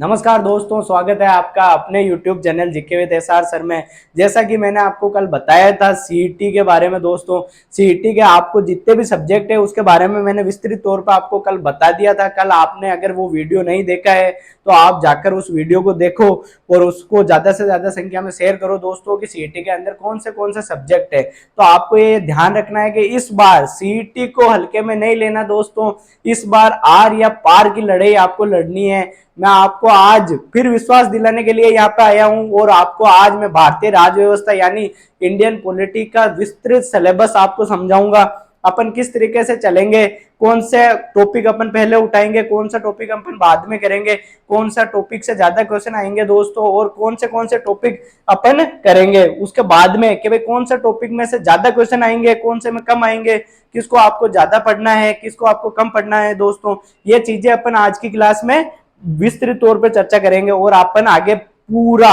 नमस्कार दोस्तों, स्वागत है आपका अपने YouTube channel GK with SR sir में। जैसा कि मैंने आपको कल बताया था सीईटी के बारे में दोस्तों, सीईटी के आपको जितने भी सब्जेक्ट है उसके बारे में मैंने विस्तृत तौर पर आपको कल बता दिया था। कल आपने अगर वो वीडियो नहीं देखा है तो आप जाकर उस वीडियो को देखो और उसको ज्यादा से ज्यादा संख्या में शेयर करो दोस्तों कि सीईटी के अंदर कौन से सब्जेक्ट है। तो आपको ये ध्यान रखना है कि इस बार सीईटी को हल्के में नहीं लेना दोस्तों। इस बार आर या पार की लड़ाई आपको लड़नी है। मैं आपको आज फिर विश्वास दिलाने के लिए यहाँ पे आया हूँ और आपको आज मैं भारतीय राज्य व्यवस्था यानी इंडियन पॉलिटी का विस्तृत सिलेबस आपको समझाऊंगा। अपन किस तरीके से चलेंगे, कौन से टॉपिक अपन पहले उठाएंगे, कौन सा टॉपिक अपन बाद में करेंगे, कौन सा टॉपिक से ज्यादा क्वेश्चन आएंगे दोस्तों और कौन से टॉपिक अपन करेंगे उसके बाद में कि भाई कौन सा टॉपिक में से ज्यादा क्वेश्चन आएंगे, कौन से में कम आएंगे, किसको आपको ज्यादा पढ़ना है, किसको आपको कम पढ़ना है दोस्तों। ये चीजें अपन आज की क्लास में विस्तृत तौर पर चर्चा करेंगे और अपन आगे पूरा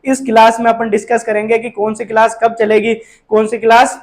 इस क्लास में अपन डिस्कस करेंगे कि कौन सी क्लास कब चलेगी, कौन सी क्लास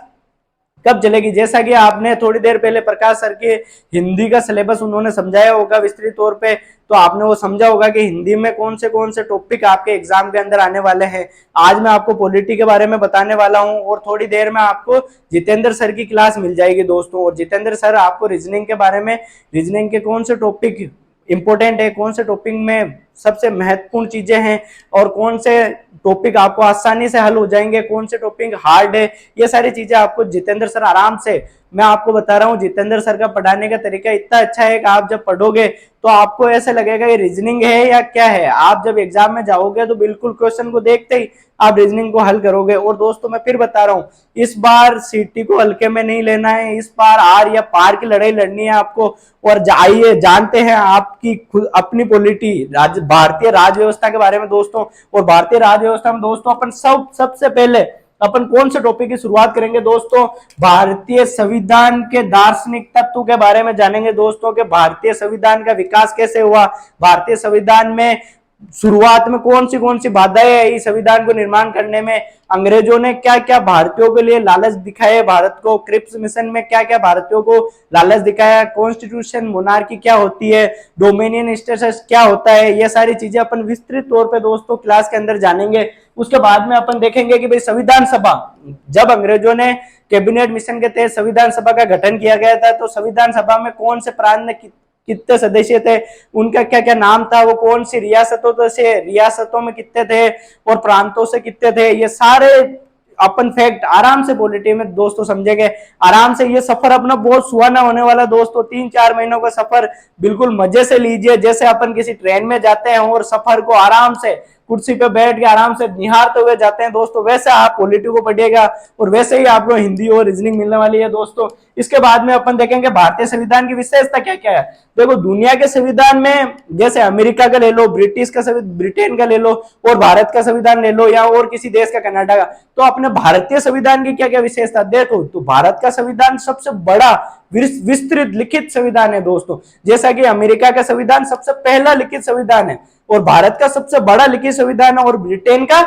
कब चलेगी। जैसा कि आपने थोड़ी देर पहले प्रकाश सर के हिंदी का सिलेबस उन्होंने समझाया होगा विस्तृत तौर पे, तो आपने वो समझा होगा कि हिंदी में कौन से टॉपिक आपके एग्जाम के अंदर आने वाले हैं। आज मैं आपको पॉलिटी के बारे में बताने वाला हूं और थोड़ी देर में आपको जितेंद्र सर की क्लास मिल जाएगी दोस्तों। और जितेंद्र सर आपको रीजनिंग के बारे में, रीजनिंग के कौन से टॉपिक इंपॉर्टेंट है, कौन से टॉपिक में सबसे महत्वपूर्ण चीजें हैं और कौन से टॉपिक आपको आसानी से हल हो जाएंगे, कौन से टॉपिक हार्ड है, ये सारी चीजें आपको जितेंद्र सर आराम से, मैं आपको बता रहा हूँ जितेंद्र सर का पढ़ाने का तरीका इतना अच्छा है कि आप जब पढ़ोगे तो आपको ऐसे लगेगा ये रीजनिंग है या क्या है। आप जब एग्जाम में जाओगे तो बिल्कुल क्वेश्चन को देखते ही आप रीजनिंग को हल करोगे। और दोस्तों मैं फिर बता रहा हूँ, इस बार सीटी को हल्के में नहीं लेना है, इस बार आर या पार की लड़ाई लड़नी है आपको। और आइए जानते हैं आपकी अपनी पॉलिटी भारतीय राज व्यवस्था के बारे में दोस्तों। और भारतीय राज व्यवस्था में दोस्तों अपन सबसे पहले अपन कौन से टॉपिक की शुरुआत करेंगे दोस्तों, भारतीय संविधान के दार्शनिक तत्व के बारे में जानेंगे दोस्तों कि भारतीय संविधान का विकास कैसे हुआ, भारतीय संविधान में शुरुआत में कौन सी बाधाएं है इस संविधान को निर्माण करने में, अंग्रेजों ने क्या क्या भारतीयों के लिए लालच दिखाए, भारत को क्रिप्स मिशन में क्या क्या भारतीयों को लालच दिखाया, कॉन्स्टिट्यूशन मोनार्की क्या होती है, डोमिनियन स्टेटस क्या होता है, ये सारी चीजें अपन विस्तृत तौर पे दोस्तों क्लास के अंदर जानेंगे। उसके बाद में अपन देखेंगे कि भाई संविधान सभा, जब अंग्रेजों ने कैबिनेट मिशन के तहत संविधान सभा का गठन किया गया था तो संविधान सभा में कौन से प्रांत में कितने सदस्य थे, उनका क्या क्या नाम था, वो कौन सी रियासतों से, रियासतों में कितने थे और प्रांतों से कितने थे, ये सारे अपन फैक्ट आराम से पॉलिटी में दोस्तों समझेंगे आराम से। ये सफर अपना बहुत सुहाना होने वाला दोस्तों, 3-4 महीनों का सफर बिल्कुल मजे से लीजिए, जैसे अपन किसी ट्रेन में जाते हैं और सफर को आराम से कुर्सी पे बैठ के आराम से निहारते हुए जाते हैं दोस्तों, वैसे आप पॉलिटी को पढ़िएगा और वैसे ही आपको हिंदी और रीजनिंग मिलने वाली है दोस्तों। इसके बाद में अपन देखेंगे भारतीय संविधान की विशेषता क्या क्या है। देखो दुनिया के संविधान में जैसे अमेरिका का ले लो, ब्रिटिश का ब्रिटेन का ले लो और भारत का संविधान ले लो या और किसी देश का कनाडा का, तो अपने भारतीय संविधान की क्या क्या विशेषता देखो तो भारत का संविधान सबसे बड़ा विस्तृत लिखित संविधान है दोस्तों। जैसा कि अमेरिका का संविधान सबसे पहला लिखित संविधान है और भारत का सबसे बड़ा लिखित संविधान है और ब्रिटेन का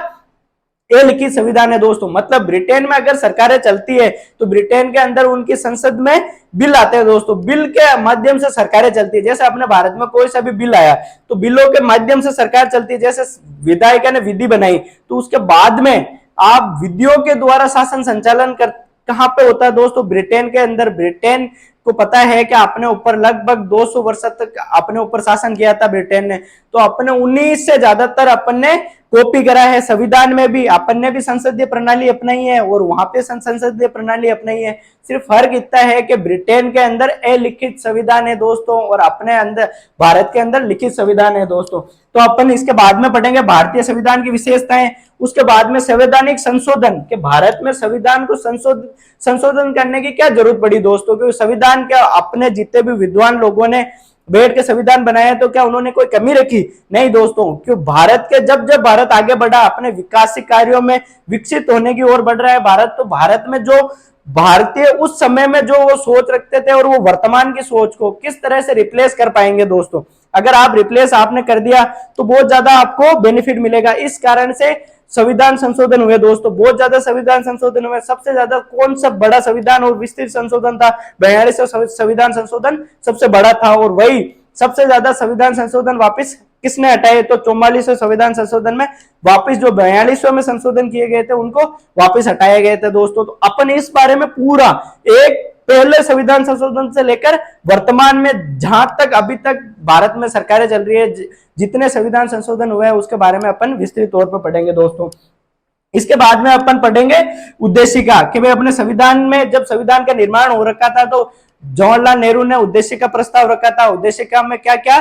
ये लिखित संविधान है दोस्तों। मतलब ब्रिटेन में अगर सरकारें चलती है तो ब्रिटेन के अंदर उनकी संसद में बिल आते हैं दोस्तों, बिल के माध्यम से सरकारें चलती है। जैसे अपने भारत में कोई सा भी बिल आया तो बिलों के माध्यम से सरकार चलती है। जैसे विधायिका ने विधि बनाई तो उसके बाद में आप विधियों के द्वारा शासन संचालन कर कहां पे होता है दोस्तों, ब्रिटेन के अंदर। ब्रिटेन को पता है कि अपने ऊपर लगभग 200 वर्ष तक अपने ऊपर शासन किया था ब्रिटेन ने, तो अपने 19 से ज्यादातर अपन ने कॉपी करा है। संविधान में भी अपन ने भी संसदीय प्रणाली अपनाई है और वहां पे संसदीय प्रणाली अपनाई है। सिर्फ फर्क इतना है कि ब्रिटेन के अंदर अलिखित संविधान है दोस्तों और अपने अंदर भारत के अंदर लिखित संविधान है दोस्तों। तो अपन इसके बाद में पढ़ेंगे भारतीय संविधान की विशेषताएं। उसके बाद में संवैधानिक संशोधन के भारत में संविधान को संशोधन करने की क्या जरूरत पड़ी दोस्तों, क्योंकि संविधान क्या अपने जितने भी विद्वान लोगों ने बैठ के संविधान बनाया तो क्या उन्होंने कोई कमी रखी? नहीं दोस्तों, क्यों भारत के जब भारत आगे बढ़ा अपने विकासिक कार्यों में विकसित होने की ओर बढ़ रहा है भारत, तो भारत में जो भारतीय उस समय में जो वो सोच रखते थे और वो वर्तमान की सोच को किस तरह से रिप्लेस कर पाएंगे दोस्तों। अगर आप रिप्लेस आपने कर दिया तो बहुत ज्यादा आपको बेनिफिट मिलेगा। इस कारण से संविधान संशोधन हुए दोस्तों, बहुत ज्यादा संविधान संशोधन हुए। सबसे ज्यादा कौन सा बड़ा संविधान और विस्तृत संशोधन था? 42 संविधान संशोधन सबसे बड़ा था और वही सबसे ज्यादा संविधान संशोधन वापस किसने हटाए, तो 44वें संविधान संशोधन में वापस जो 42वें में संशोधन किए गए थे उनको वापस हटाए गए थे दोस्तों। तो अपन इस बारे में पूरा एक पहले संविधान संशोधन से लेकर वर्तमान में जहां तक अभी तक भारत में सरकारें चल रही है, जितने संविधान संशोधन हुए हैं उसके बारे में अपन विस्तृत तौर पर पढ़ेंगे दोस्तों। इसके बाद में अपन पढ़ेंगे उद्देशिका कि भाई अपने संविधान में जब संविधान का निर्माण हो रखा था तो जवाहरलाल नेहरू ने उद्देशिका प्रस्ताव रखा था। उद्देशिका में क्या क्या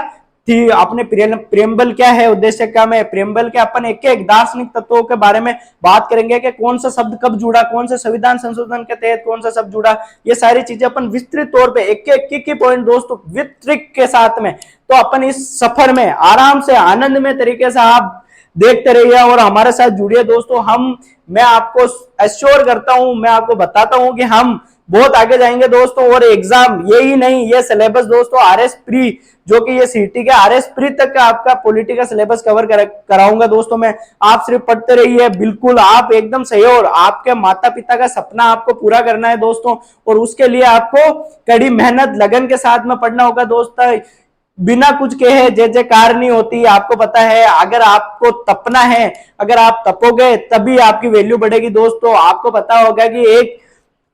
थी, अपने प्रियम्बल क्या है उद्देशिका में, प्रियम्बल के अपन एक एक दार्शनिक तत्वों के बारे में बात करेंगे कि कौन सा शब्द कब जुड़ा, कौन से संविधान संशोधन के तहत कौन सा शब्द जुड़ा, ये सारी चीजें अपन विस्तृत तौर पे एक एक पॉइंट दोस्तों विस्तृत के साथ में। तो अपन इस सफर में आराम से आनंदमय तरीके से आप देखते रहिए और हमारे साथ जुड़िए दोस्तों। मैं आपको एश्योर करता हूं, मैं आपको बताता हूं कि हम बहुत आगे जाएंगे दोस्तों। और एग्जाम यही नहीं, ये सिलेबस दोस्तों आरएस प्री, जो कि ये सीटी के आरएस प्री तक का आपका पॉलिटी का सिलेबस कवर कराऊंगा दोस्तों मैं। आप सिर्फ पढ़ते रहिए, बिल्कुल आप एकदम सही। और आपके माता पिता का सपना आपको पूरा करना है दोस्तों, और उसके लिए आपको कड़ी मेहनत लगन के साथ में पढ़ना होगा दोस्तों। बिना कुछ कहे जय जयकार नहीं होती, आपको पता है। अगर आपको तपना है, अगर आप तपोगे तभी आपकी वैल्यू बढ़ेगी दोस्तों। आपको पता होगा कि एक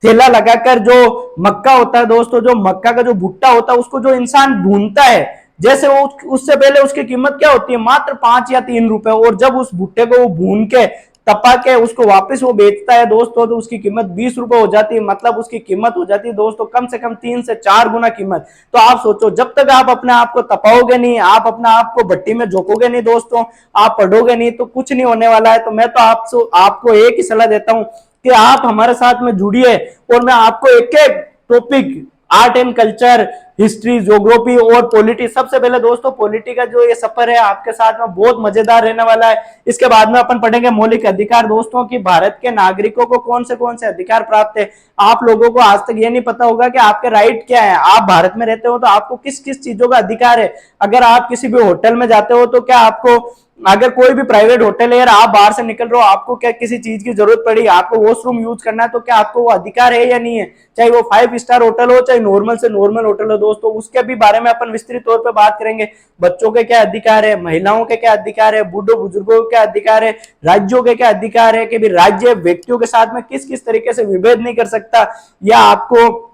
ठेला लगाकर जो मक्का होता है दोस्तों, जो मक्का का जो भुट्टा होता है उसको जो इंसान भूनता है, जैसे वो उससे पहले उसकी कीमत क्या होती है, मात्र 5 या 3 रुपए। और जब उस भुट्टे को वो भून के तपा के उसको वापस वो बेचता है दोस्तों, तो उसकी कीमत 20 रुपए हो जाती है। मतलब उसकी कीमत हो जाती है दोस्तों कम से कम 3 से 4 गुना कीमत। तो आप सोचो, जब तक आप अपने आप को तपाओगे नहीं, आप अपने आप को भट्टी में झोंकोगे नहीं दोस्तों, आप पढ़ोगे नहीं, तो कुछ नहीं होने वाला है। तो मैं तो आपको एक ही सलाह देता हूं कि आप हमारे साथ में जुड़िए और मैं आपको एक एक topic, art and culture, history, geography और पॉलिटी, सबसे पहले दोस्तों पॉलिटी का जो ये सफर है आपके साथ में बहुत मजेदार रहने वाला है। इसके बाद में अपन पढ़ेंगे मौलिक अधिकार दोस्तों, कि भारत के नागरिकों को कौन से अधिकार प्राप्त है। आप लोगों को आज तक ये नहीं पता होगा कि आपके राइट क्या है। आप भारत में रहते हो तो आपको किस किस चीजों का अधिकार है। अगर आप किसी भी होटल में जाते हो तो क्या आपको, अगर कोई भी प्राइवेट होटल है, आप बाहर से निकल रहे हो, आपको क्या किसी चीज की जरूरत पड़ी, आपको वॉशरूम यूज करना है, तो क्या आपको वो अधिकार है या नहीं है। चाहे वो 5 स्टार होटल हो, चाहे नॉर्मल से नॉर्मल होटल हो दोस्तों, उसके भी बारे में अपन विस्तृत तौर पे बात करेंगे। बच्चों के क्या अधिकार है, महिलाओं के क्या अधिकार है, बूढ़ों बुजुर्गों के क्या अधिकार है, राज्यों के क्या अधिकार है, कि भी राज्य व्यक्तियों के साथ में किस किस तरीके से विभेद नहीं कर सकता, या आपको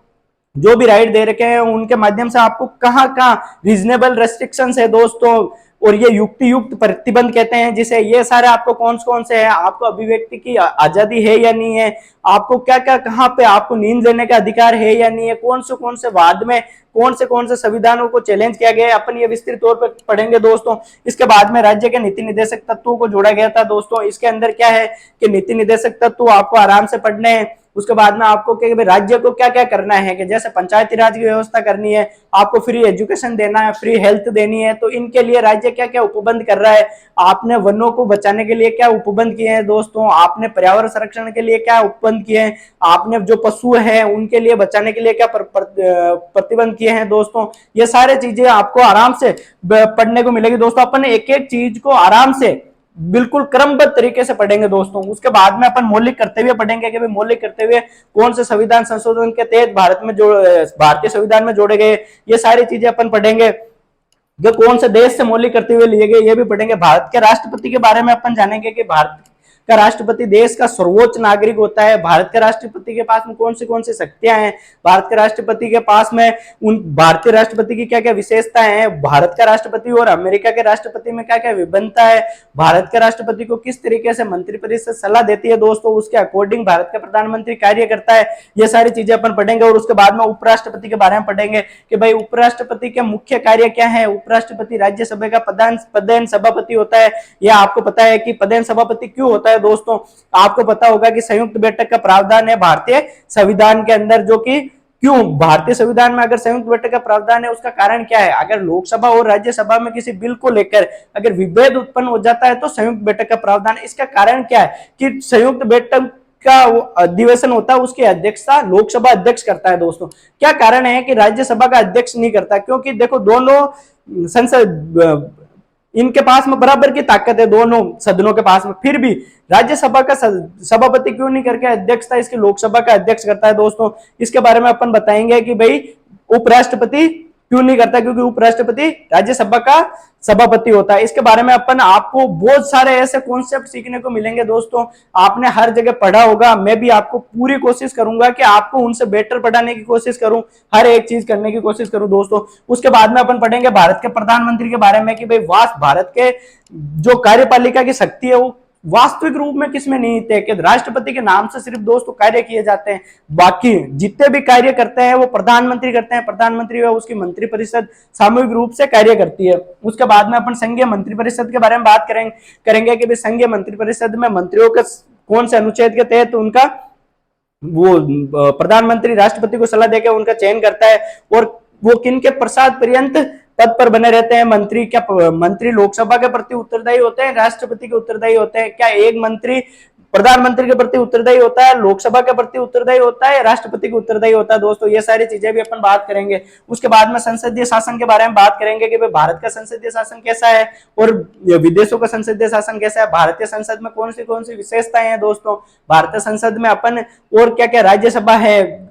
जो भी राइट दे रखे हैं उनके माध्यम से आपको कहाँ कहाँ रीजनेबल रेस्ट्रिक्शंस है दोस्तों, और ये युक्ति युक्त प्रतिबंध कहते हैं जिसे, ये सारे आपको कौन से हैं। आपको अभिव्यक्ति की आजादी है या नहीं है, आपको क्या क्या कहाँ पे आपको नींद लेने का अधिकार है या नहीं है, कौन से वाद में कौन से संविधानों को चैलेंज किया गया है, अपन ये विस्तृत तौर पर पढ़ेंगे दोस्तों। इसके बाद में राज्य के नीति निर्देशक तत्वों को जोड़ा गया था दोस्तों। इसके अंदर क्या है कि नीति निर्देशक तत्व आपको आराम से पढ़ने हैं। उसके बाद में आपको राज्य को क्या क्या करना है, कि जैसे पंचायती राज की व्यवस्था करनी है, आपको फ्री एजुकेशन देना है, फ्री हेल्थ देनी है, तो इनके लिए राज्य क्या क्या उपबंध कर रहा है। आपने वनों को बचाने के लिए क्या उपबंध किए हैं दोस्तों, आपने पर्यावरण संरक्षण के लिए क्या उपबंध किए हैं, आपने जो पशु है उनके लिए बचाने के लिए क्या प्रतिबंध किए हैं दोस्तों। ये सारे चीजें आपको आराम से पढ़ने को मिलेगी दोस्तों। अपन एक एक चीज को आराम से बिल्कुल क्रमबद्ध तरीके से पढ़ेंगे दोस्तों। उसके बाद में अपन मौलिक कर्तव्य पढ़ेंगे कि भाई मौलिक कर्तव्य कौन से संविधान संशोधन के तहत भारतीय संविधान में जोड़े गए, ये सारी चीजें अपन पढ़ेंगे। जो कौन से देश से मौलिक कर्तव्य लिए गए ये भी पढ़ेंगे। भारत के राष्ट्रपति के बारे में अपन जानेंगे कि भारत का राष्ट्रपति देश का सर्वोच्च नागरिक होता है। भारत के राष्ट्रपति के पास में कौन सी शक्तियां हैं, भारत के राष्ट्रपति के पास में उन भारतीय राष्ट्रपति की क्या क्या विशेषताएं हैं, भारत का राष्ट्रपति और अमेरिका के राष्ट्रपति में क्या क्या विभिन्नता है, भारत के राष्ट्रपति को किस तरीके से मंत्रिपरिषद सलाह देती है दोस्तों, उसके अकॉर्डिंग भारत का प्रधानमंत्री कार्य करता है। ये सारी चीजें अपन पढ़ेंगे। और उसके बाद में उपराष्ट्रपति के बारे में पढ़ेंगे कि भाई उपराष्ट्रपति के मुख्य कार्य क्या है। उपराष्ट्रपति राज्यसभा का पदेन सभापति होता है। यह आपको पता है कि पदेन सभापति क्यों होता है दोस्तों। आपको पता होगा कि संयुक्त बैठक का प्रावधान है भारतीय संविधान के अंदर, जो कि क्यों भारतीय संविधान में अगर संयुक्त बैठक का प्रावधान है उसका कारण क्या है। अगर लोकसभा और राज्यसभा में किसी बिल को लेकर अगर विभेद उत्पन्न हो जाता है तो संयुक्त बैठक का प्रावधान, इसका कारण क्या है कि संयुक्त बैठक का अधिवेशन होता है उसकी अध्यक्षता लोकसभा अध्यक्ष करता है दोस्तों। क्या कारण है कि राज्यसभा का अध्यक्ष नहीं करता, क्योंकि देखो दोनों संसद इनके पास में बराबर की ताकत है, दोनों सदनों के पास में, फिर भी राज्यसभा का सभापति क्यों नहीं करके अध्यक्षता इसकी लोकसभा का अध्यक्ष करता है दोस्तों। इसके बारे में अपन बताएंगे कि भाई उपराष्ट्रपति क्यों नहीं करता? क्योंकि उपराष्ट्रपति राज्यसभा का सभापति होता है। इसके बारे में अपन आपको बहुत सारे ऐसे कॉन्सेप्ट सीखने को मिलेंगे दोस्तों, आपने हर जगह पढ़ा होगा। मैं भी आपको पूरी कोशिश करूंगा कि आपको उनसे बेटर पढ़ाने की कोशिश करूं, हर एक चीज करने की कोशिश करूं दोस्तों। उसके बाद में अपन पढ़ेंगे भारत के प्रधानमंत्री के बारे में कि भाई वास्त भारत के जो कार्यपालिका की शक्ति है वो वास्तविक रूप में किसमें निहित है, कि राष्ट्रपति के नाम से सिर्फ दोस्तों कार्य किए जाते हैं, बाकी जितने भी कार्य करते हैं वो प्रधानमंत्री करते हैं। प्रधानमंत्री व उसकी मंत्रिपरिषद सामूहिक रूप से कार्य करती है। उसके बाद में अपन संघीय मंत्रिपरिषद के बारे में बात करेंगे कि संघीय मंत्रिपरिषद में मंत्रियों के कौन से अनुच्छेद के तहत उनका वो प्रधानमंत्री राष्ट्रपति को सलाह देकर उनका चयन करता है, और वो किन के प्रसाद पर्यंत पद पर बने रहते हैं। मंत्री क्या मंत्री लोकसभा के प्रति उत्तरदायी होते हैं, राष्ट्रपति के उत्तरदायी होते हैं? क्या एक मंत्री प्रधानमंत्री के प्रति उत्तरदायी होता है, लोकसभा के प्रति उत्तरदायी होता है, राष्ट्रपति के उत्तरदायी होता है? दोस्तों ये सारी चीजें भी अपन बात करेंगे। उसके बाद में संसदीय शासन के बारे में बात करेंगे कि भाई भारत का संसदीय शासन कैसा है और विदेशों का संसदीय शासन कैसा है, भारतीय संसद में कौन सी विशेषताएं हैं दोस्तों, भारतीय संसद में अपन और क्या क्या, राज्यसभा है,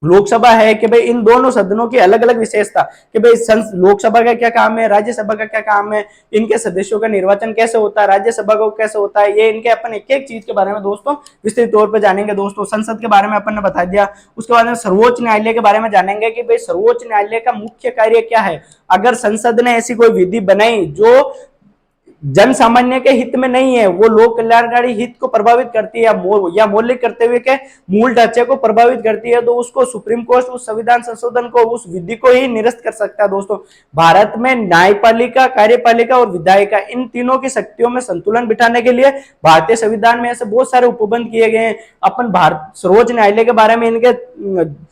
लोकसभा है, कि भाई इन दोनों सदनों की अलग अलग विशेषता, कि भाई लोकसभा का क्या काम है, राज्यसभा का क्या काम है, इनके सदस्यों का निर्वाचन कैसे होता है, राज्यसभा को कैसे होता है, ये इनके अपन एक एक चीज के बारे में दोस्तों विस्तृत तौर पर जानेंगे दोस्तों। संसद के बारे में अपन ने बता दिया। उसके बाद में सर्वोच्च न्यायालय के बारे में जानेंगे कि भाई सर्वोच्च न्यायालय का मुख्य कार्य क्या है। अगर संसद ने ऐसी कोई विधि बनाई जो जन सामान्य के हित में नहीं है, वो लोक कल्याणकारी हित को प्रभावित करती है या मौलिक कर्तव्य के मूल ढांचे को प्रभावित करती है, तो उसको सुप्रीम कोर्ट उस संविधान संशोधन को, उस विधि को ही निरस्त कर सकता है दोस्तों। भारत में न्यायपालिका, कार्यपालिका और विधायिका, इन तीनों की शक्तियों में संतुलन बिठाने के लिए भारतीय संविधान में ऐसे बहुत सारे उपबंध किए गए हैं। अपन भारत सर्वोच्च न्यायालय के बारे में, इनके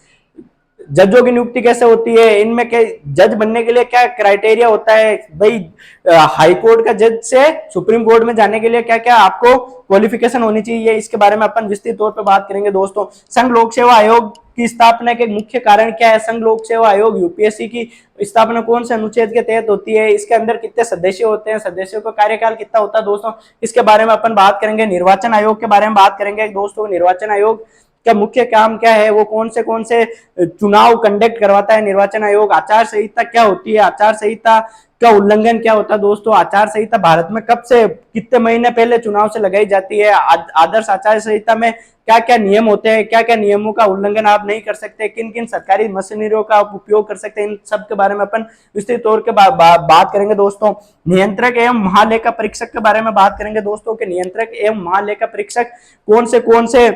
जजों की नियुक्ति कैसे होती है, इनमें क्या जज बनने के लिए क्या क्राइटेरिया होता है, भाई हाई कोर्ट का जज से सुप्रीम कोर्ट में जाने के लिए क्या क्या आपको क्वालिफिकेशन होनी चाहिए, इसके बारे में अपन विस्तृत तौर पर बात करेंगे दोस्तों। संघ लोक सेवा आयोग की स्थापना के मुख्य कारण क्या है, संघ लोक सेवा आयोग यूपीएससी की स्थापना कौन से अनुच्छेद के तहत होती है, इसके अंदर कितने सदस्य होते हैं, सदस्यों का कार्यकाल कितना होता है दोस्तों, इसके बारे में अपन बात करेंगे। निर्वाचन आयोग के बारे में बात करेंगे दोस्तों। निर्वाचन आयोग का मुख्य काम क्या है, वो कौन से चुनाव कंडक्ट करवाता है निर्वाचन आयोग। आचार संहिता क्या होती है, आचार संहिता का उल्लंघन क्या होता है दोस्तों। आचार संहिता भारत में कब से, कितने महीने पहले चुनाव से लगाई जाती है। आदर्श आचार संहिता में क्या क्या नियम होते हैं, क्या क्या नियमों का उल्लंघन आप नहीं कर सकते, किन किन सरकारी मशीनरियों का आप उपयोग कर सकते हैं, इन सब के बारे में अपन विस्तृत तौर के बात करेंगे दोस्तों। नियंत्रक एवं महालेखा परीक्षक के बारे में बात करेंगे दोस्तों कि नियंत्रक एवं महालेखा परीक्षक कौन से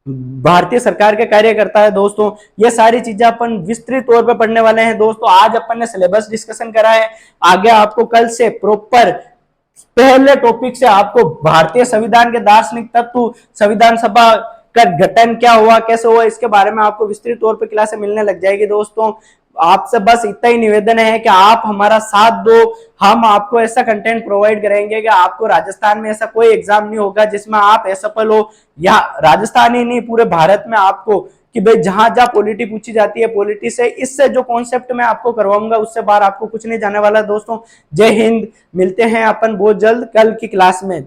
भारतीय सरकार के कार्य करता है दोस्तों। ये सारी चीजें अपन विस्तृत तौर पे पढ़ने वाले हैं दोस्तों। आज अपन ने सिलेबस डिस्कशन करा है, आगे आपको कल से प्रॉपर पहले टॉपिक से आपको भारतीय संविधान के दार्शनिक तत्व, संविधान सभा का गठन क्या हुआ, कैसे हुआ, इसके बारे में आपको विस्तृत तौर पे क्लासें मिलने लग जाएगी दोस्तों। आपसे बस इतना ही निवेदन है कि आप हमारा साथ दो, हम आपको ऐसा कंटेंट प्रोवाइड करेंगे कि आपको राजस्थान में ऐसा कोई एग्जाम नहीं होगा जिसमें आप असफल हो, या राजस्थान ही नहीं पूरे भारत में आपको, कि भाई जहां जहां पॉलिटी पूछी जाती है, पॉलिटी से इससे जो कॉन्सेप्ट मैं आपको करवाऊंगा उससे बाहर आपको कुछ नहीं जाने वाला दोस्तों। जय हिंद, मिलते हैं अपन बहुत जल्द कल की क्लास में।